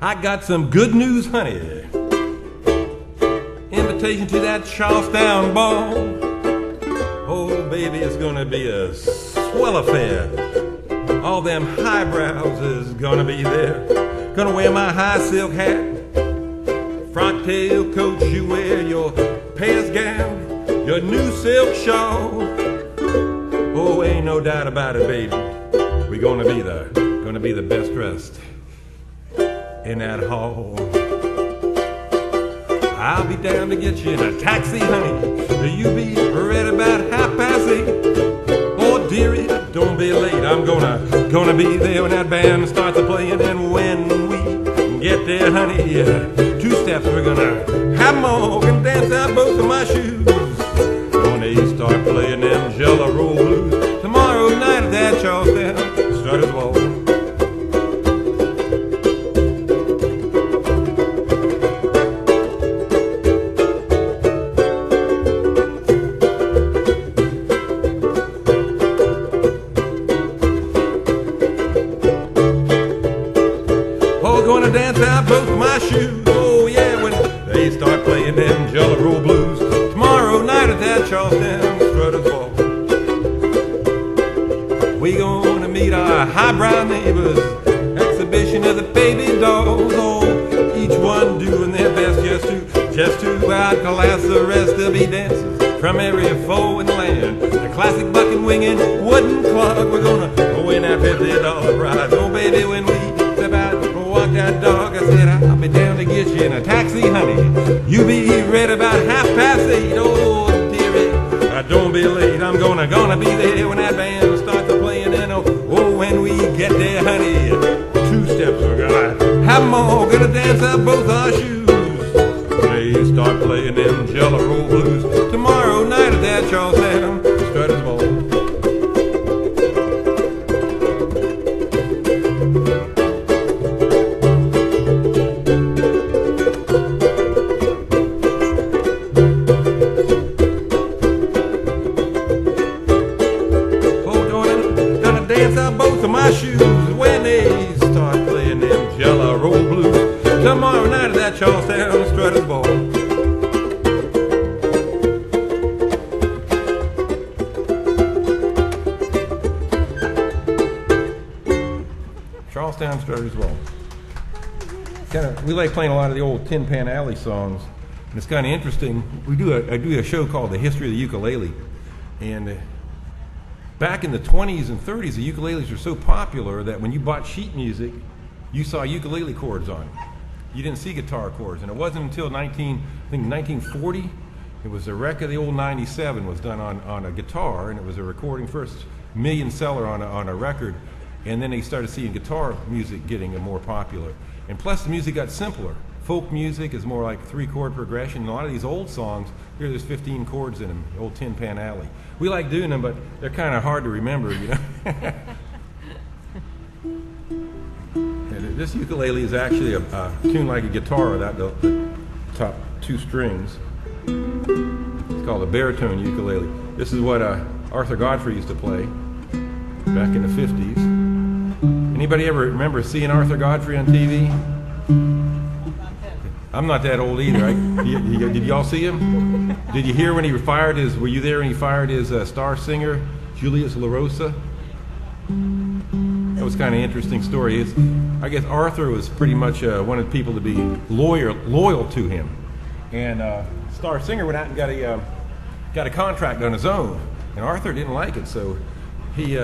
I got some good news, honey. Invitation to that Charlestown ball. Oh, baby, it's gonna be a swell affair. All them highbrows is gonna be there. Gonna wear my high silk hat, frock tail coat, you wear your Paris gown, your new silk shawl. Oh, ain't no doubt about it, baby. We're gonna be the best dressed in that hall. I'll be down to get you in a taxi, honey. You be ready about 8:30. Oh, dearie, don't be late. I'm gonna be there when that band starts a playing. And when we get there, honey, 2 steps we're gonna have 'em all and dance out both of my shoes. When they start playing them Jello Roll Blues tomorrow night at that Charlestown Strutters Ball. Gonna dance out both of my shoes. Oh yeah, when they start playing them Jello Roll Blues tomorrow night at that Charlestown Strutters Ball. We gonna meet our highbrow neighbors, exhibition of the baby dolls. Oh, each one doing their best just to outclass the rest. There'll be dancers from every foe in the land. The classic bucking, winging, wooden clog. We're gonna win that $50 prize. Oh baby, when we step out, walk that dog, I said I'll be down to get you in a taxi, honey. You be ready about 8:30. Oh, dearie, don't be late. I'm gonna be there when that band starts playing. And oh, when we get there, honey, 2 steps we're gonna have 'em all. Gonna dance out both our shoes. They start playing them Jello Roll Blues tomorrow night at that Charlestown Strutters Ball. Dance out both of my shoes when they start playing them Jello Roll Blues tomorrow night at that Charlestown Strutters Ball. Charlestown Strutters Ball. We like playing a lot of the old Tin Pan Alley songs, and it's kind of interesting. I do a show called The History of the Ukulele, and back in the 20s and 30s, the ukuleles were so popular that when you bought sheet music, you saw ukulele chords on it. You didn't see guitar chords, and it wasn't until 1940, it was a record, the old 97 was done on a guitar, and it was a recording, first million seller on a record, and then they started seeing guitar music getting more popular. And plus the music got simpler. Folk music is more like 3-chord progression. A lot of these old songs, there's 15 chords in them, the old Tin Pan Alley. We like doing them, but they're kind of hard to remember, you know. And this ukulele is actually a tuned like a guitar without the top 2 strings. It's called a baritone ukulele. This is what Arthur Godfrey used to play back in the 50s. Anybody ever remember seeing Arthur Godfrey on TV? I'm not that old either. Did y'all see him? Did you hear when he fired his, were you there when he fired his star singer, Julius LaRosa? That was kind of an interesting story. I guess Arthur was pretty much wanted people to be loyal to him. And star singer went out and got a contract on his own. And Arthur didn't like it, so he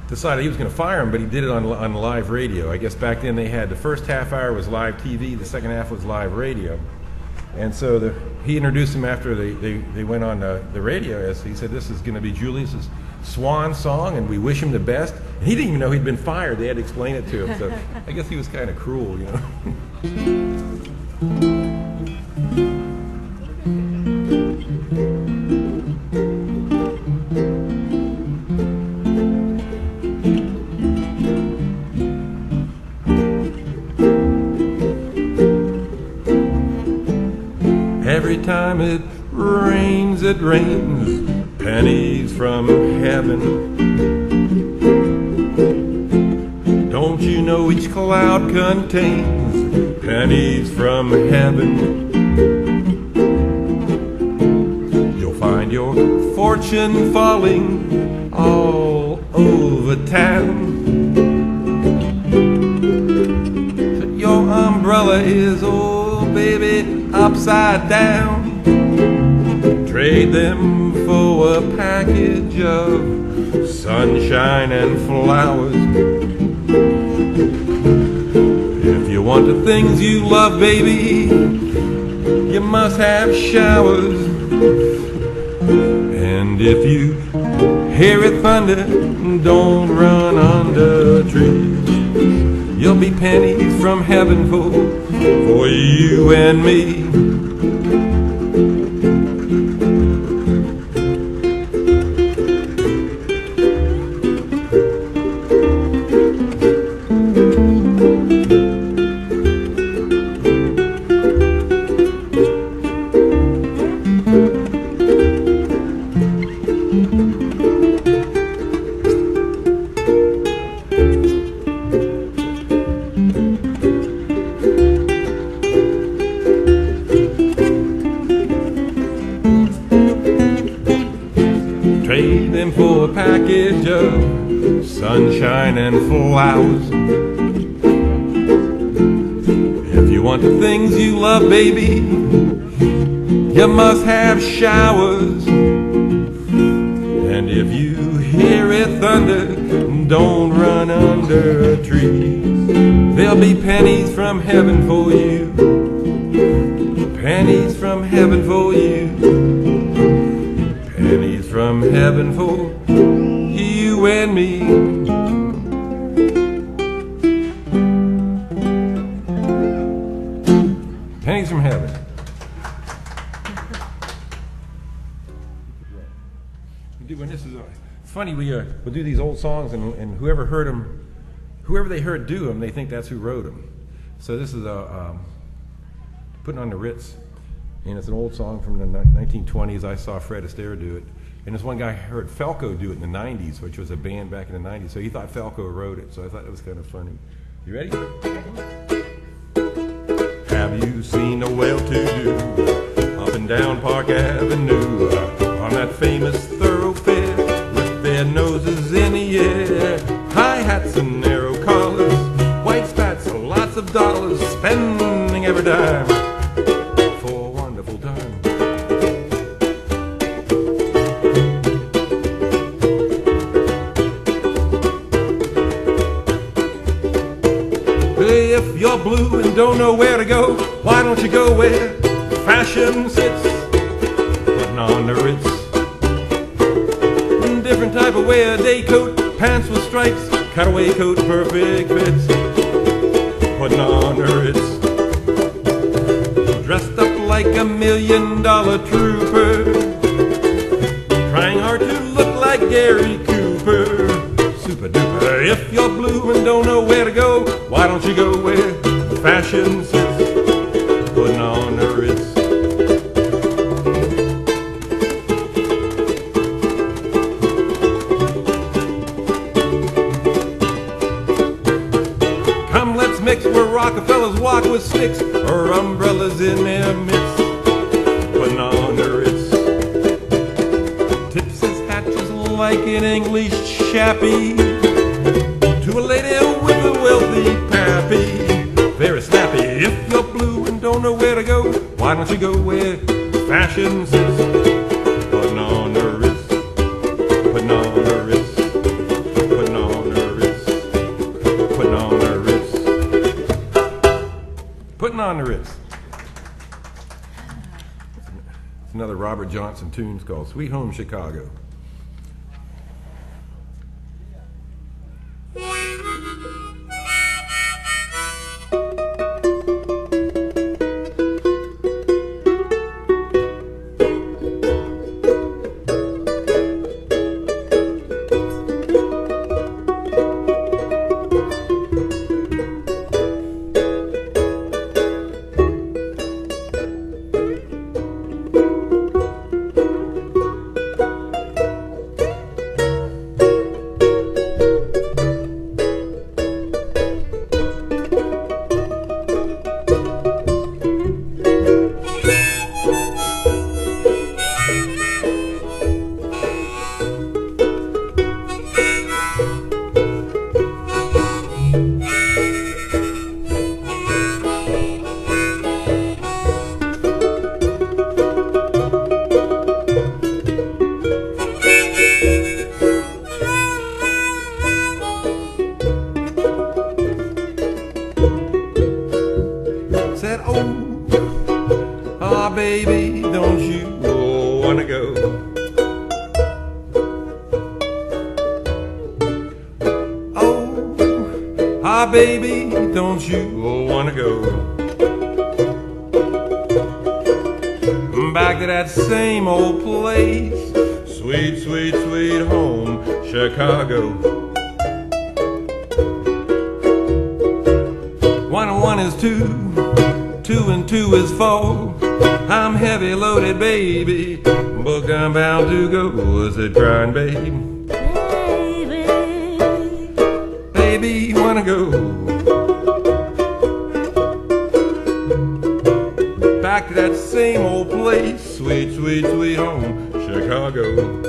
decided he was going to fire him, but he did it on live radio. I guess back then they had the first half hour was live TV, the second half was live radio. And so he introduced him after they went on the radio. As he said, this is going to be Julius's swan song, and we wish him the best. And he didn't even know he'd been fired. They had to explain it to him. So I guess he was kind of cruel, you know. Every time it rains, pennies from heaven. Don't you you know each cloud contains pennies from heaven. You'll find your fortune falling all over town. Your umbrella is, oh baby, upside down. Trade them for a package of sunshine and flowers. If you want the things you love, baby, you must have showers. And if you hear it thunder, don't run under trees. You'll be pennies from heaven for you and me. Trade them for a package of sunshine and flowers. If you want the things you love, baby, you must have showers. And if you hear it thunder, don't run under a tree. There'll be pennies from heaven for you, pennies from heaven for you. Pennies from heaven for you and me. Pennies from heaven. When this is funny, we'll do these old songs, and whoever heard them, whoever they heard do them, they think that's who wrote them. So this is Puttin on the Ritz. And it's an old song from the 1920s. I saw Fred Astaire do it. And this one guy heard Falco do it in the 90s, which was a band back in the 90s. So he thought Falco wrote it. So I thought it was kind of funny. You ready? Have you seen a well-to-do up and down Park Avenue on that famous thoroughfare with their noses in the air? High hats and narrow collars, white spats and lots of dollars, spending every dime. If you're blue and don't know where to go, why don't you go where fashion sits? Putting on the Ritz. Different type of wear, day coat, pants with stripes, cutaway coat, perfect fits. Putting on the Ritz. Dressed up like $1 million trooper, trying hard to look like Gary Cooper. Super duper. If you're blue and don't know where to go, why don't you go where fashion sits? Putting on the Ritz. Come, let's mix where Rockefellers walk with sticks or umbrellas in their midst. Putting on the Ritz. Tips his hat just like an English chappie to a lady with a wealthy pappy. Very snappy. If you're blue and don't know where to go, why don't you go where fashion sits? Putting on the Ritz. Putting on the Ritz. Putting on the Ritz. Putting on the Ritz. Putting on the Ritz. It's another Robert Johnson tune called Sweet Home Chicago. Ah, baby, don't you wanna go back to that same old place? Sweet, sweet, sweet home, Chicago. 1 and 1 is 2, 2 and 2 is 4. I'm heavy loaded, baby, booked I'm bound to go. Was it crying, baby? Baby, wanna go back to that same old place? Sweet, sweet, sweet home, Chicago.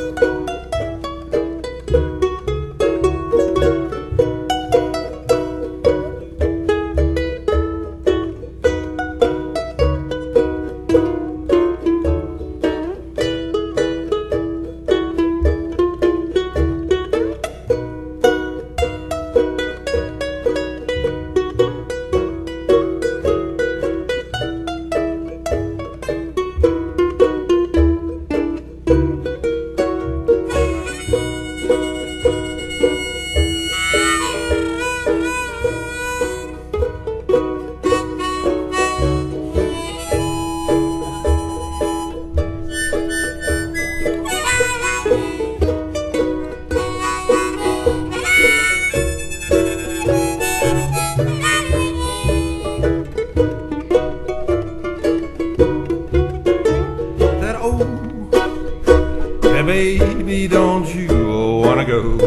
Baby, don't you wanna go?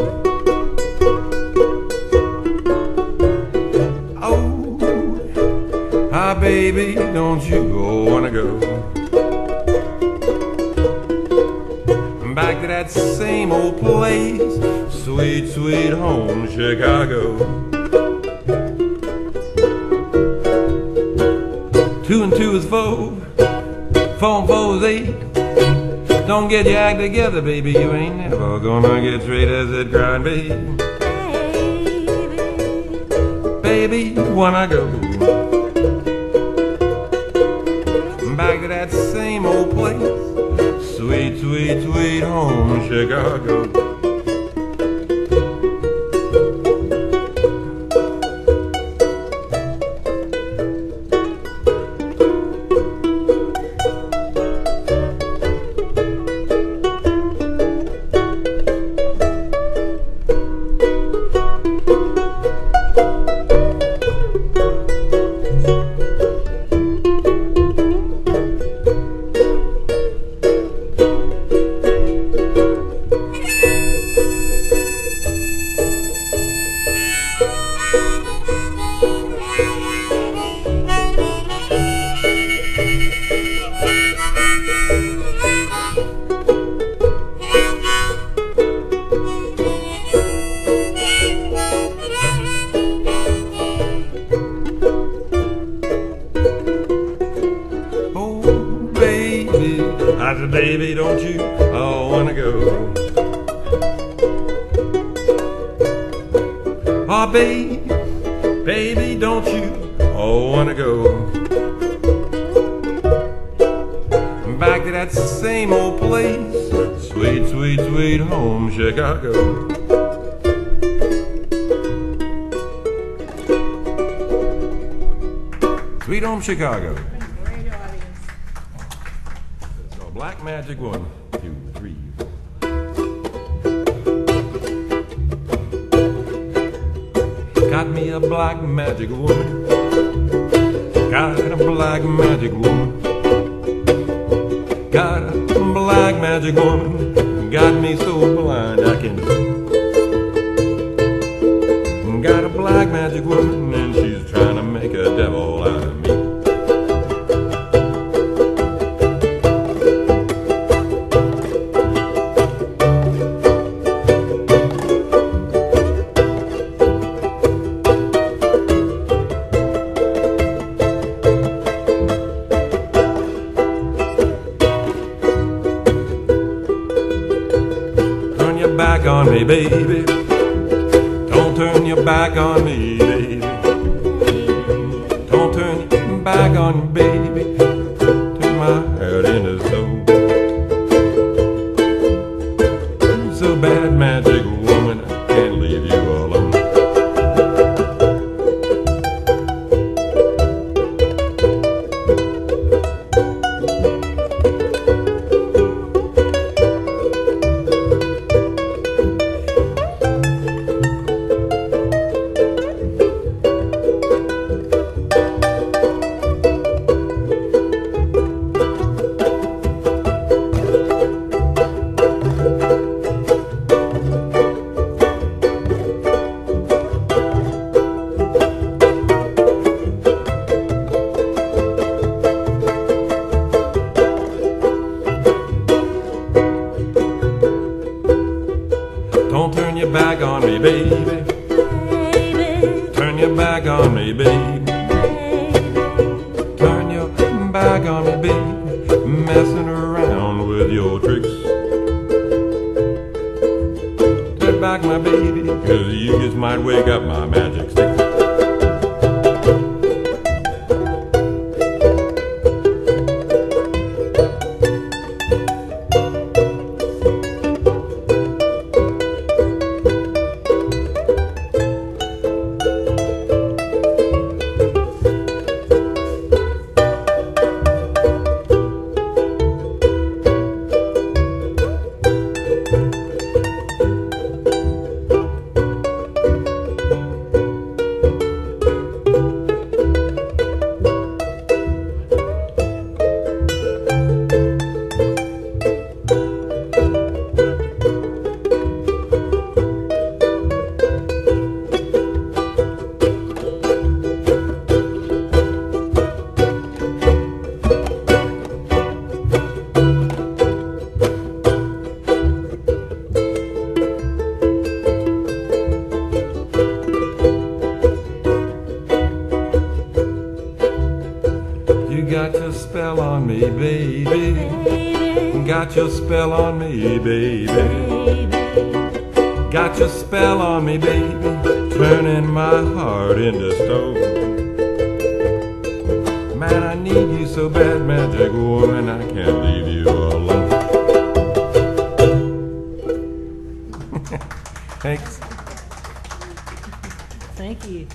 Oh, ah, baby, don't you wanna go back to that same old place? Sweet, sweet home, Chicago. 2 and 2 is 4, 4 and 4 is 8. Don't get your act together, baby, you ain't never gonna get straight as it grind, baby. Baby, wanna go back to that same old place? Sweet, sweet, sweet home, Chicago. I said, baby, don't you wanna go? Oh, baby, don't you wanna go back to that same old place? Sweet, sweet, sweet home, Chicago. Sweet home, Chicago. Black Magic 1, 2, 3. Got me a black magic woman. Got a black magic woman. Got a black magic woman. Got me so blind I can. Got a black magic woman and she's trying to make a devil out of me. Back on me, baby. Don't turn your back on me, baby. Don't turn your back on me, baby. Turn my heart into stone. So bad, magic woman, I can't leave you alone. baby. Turn your back on me, baby. Turn your back on me, baby. Messing around with your tricks. Turn back, my baby, 'cause you just might wake up my magic stick. Got your spell on me, baby. Got your spell on me, baby. Got your spell on me, baby. Turning my heart into stone. Man, I need you so bad, magic woman, I can't leave you alone. Thanks. Thank you.